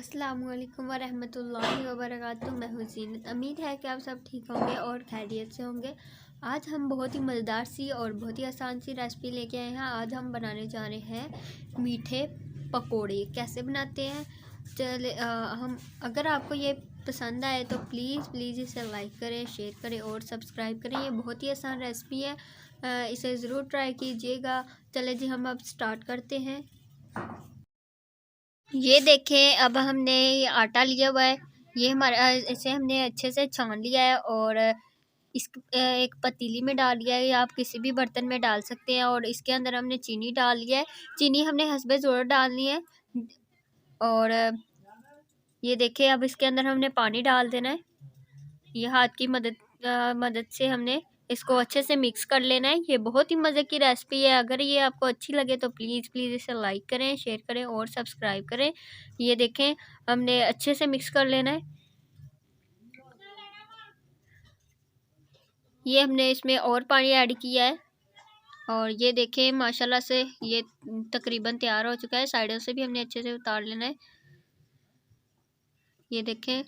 अस्सलामुअलैकुम वरहमतुल्लाहि वबरकातुहू। मैं हूँ ज़ीनत। उम्मीद है कि आप सब ठीक होंगे और खैरियत से होंगे। आज हम बहुत ही मज़ेदार सी और बहुत ही आसान सी रेसिपी लेके आए हैं। आज हम बनाने जा रहे हैं मीठे पकोड़े। कैसे बनाते हैं चले हम अगर आपको ये पसंद आए तो प्लीज़ इसे लाइक करें, शेयर करें और सब्सक्राइब करें। ये बहुत ही आसान रेसिपी है, इसे ज़रूर ट्राई कीजिएगा। चले जी, हम अब स्टार्ट करते हैं। ये देखें, अब हमने ये आटा लिया हुआ है। ये हमारा इसे हमने अच्छे से छान लिया है और इस एक पतीली में डाल लिया है, या आप किसी भी बर्तन में डाल सकते हैं। और इसके अंदर हमने चीनी डाल लिया है। चीनी हमने हस्बे ज़रूरत डालनी है। और ये देखें, अब इसके अंदर हमने पानी डाल देना है। ये हाथ की मदद से हमने इसको अच्छे से मिक्स कर लेना है। ये बहुत ही मज़े की रेसिपी है। अगर ये आपको अच्छी लगे तो प्लीज़ इसे लाइक करें, शेयर करें और सब्सक्राइब करें। ये देखें, हमने अच्छे से मिक्स कर लेना है। ये हमने इसमें और पानी ऐड किया है और ये देखें माशाल्लाह से ये तकरीबन तैयार हो चुका है। साइडों से भी हमने अच्छे से उतार लेना है। ये देखें,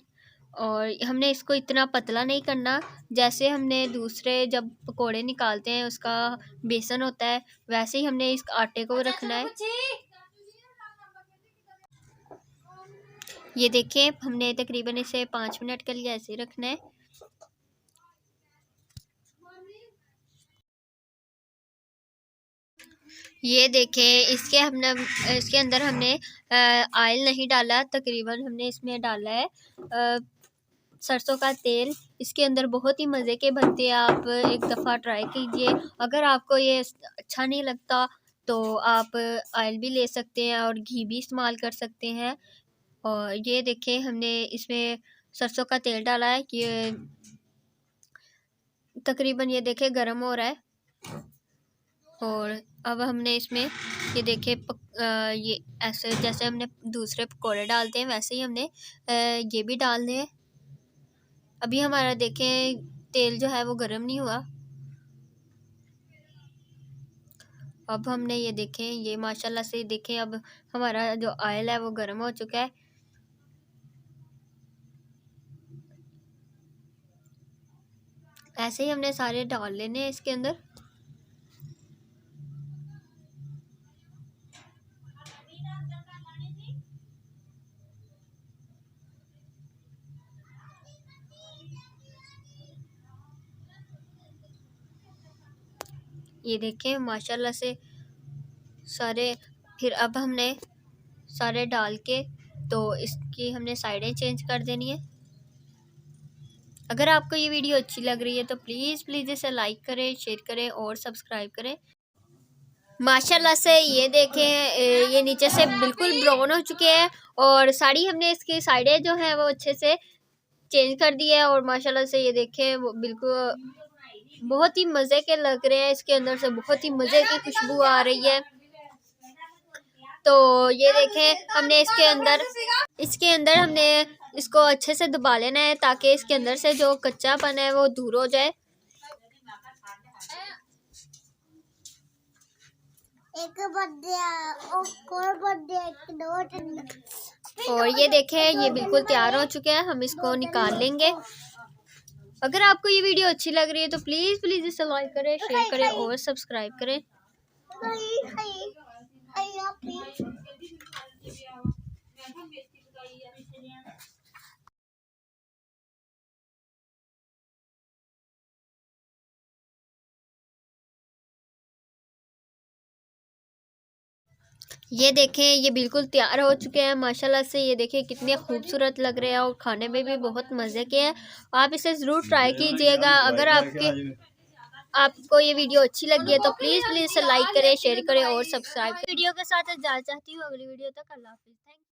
और हमने इसको इतना पतला नहीं करना, जैसे हमने दूसरे जब पकोड़े निकालते हैं उसका बेसन होता है, वैसे ही हमने इस आटे को रखना है। ये देखें, हमने तकरीबन इसे 5 मिनट के लिए ऐसे ही रखना है। ये देखें, इसके अंदर हमने ऑयल नहीं डाला, तकरीबन हमने इसमें डाला है सरसों का तेल। इसके अंदर बहुत ही मज़े के बनते हैं, आप एक दफ़ा ट्राई कीजिए। अगर आपको ये अच्छा नहीं लगता तो आप ऑयल भी ले सकते हैं और घी भी इस्तेमाल कर सकते हैं। और ये देखें, हमने इसमें सरसों का तेल डाला है। ये तकरीबन ये देखें गरम हो रहा है। और अब हमने इसमें ये देखें ये ऐसे जैसे हमने दूसरे पकोड़े डालते हैं वैसे ही हमने ये भी डालने हैं। अभी हमारा देखें तेल जो है वो गर्म नहीं हुआ। अब हमने ये देखें, ये माशाल्लाह से देखें, अब हमारा जो ऑयल है वो गर्म हो चुका है। ऐसे ही हमने सारे डाल लेने हैं इसके अंदर। ये देखें माशाल्लाह से सारे, फिर अब हमने सारे डाल के तो इसकी हमने साइडें चेंज कर देनी है। अगर आपको ये वीडियो अच्छी लग रही है तो प्लीज़ इसे लाइक करें, शेयर करें और सब्सक्राइब करें। माशाल्लाह से ये देखें, ये नीचे से बिल्कुल ब्राउन हो चुके हैं और साड़ी हमने इसकी साइडें जो है वो अच्छे से चेंज कर दी है। और माशाल्लाह से ये देखें, वो बिल्कुल बहुत ही मज़े के लग रहे हैं। इसके अंदर से बहुत ही मज़े की खुशबू आ रही है। तो ये देखें, हमने इसके अंदर हमने इसको अच्छे से दबा लेना है ताकि इसके अंदर से जो कच्चापन है वो दूर हो जाए। और ये देखें, ये बिल्कुल तैयार हो चुके हैं। हम इसको निकाल लेंगे। अगर आपको ये वीडियो अच्छी लग रही है तो प्लीज़ इसे लाइक करें, शेयर करें और सब्सक्राइब करें। ये देखें, ये बिल्कुल तैयार हो चुके हैं माशाल्लाह से। ये देखें कितने खूबसूरत लग रहे हैं और खाने में भी बहुत मज़े के हैं। आप इसे ज़रूर ट्राई कीजिएगा। अगर आपको ये वीडियो अच्छी लगी है तो प्लीज़ इसे लाइक करें, शेयर करें और सब्सक्राइब करें। वीडियो के साथ इजाज़त चाहती हूँ। अगली वीडियो तक अल्लाह हाफ़िज़। Thank you.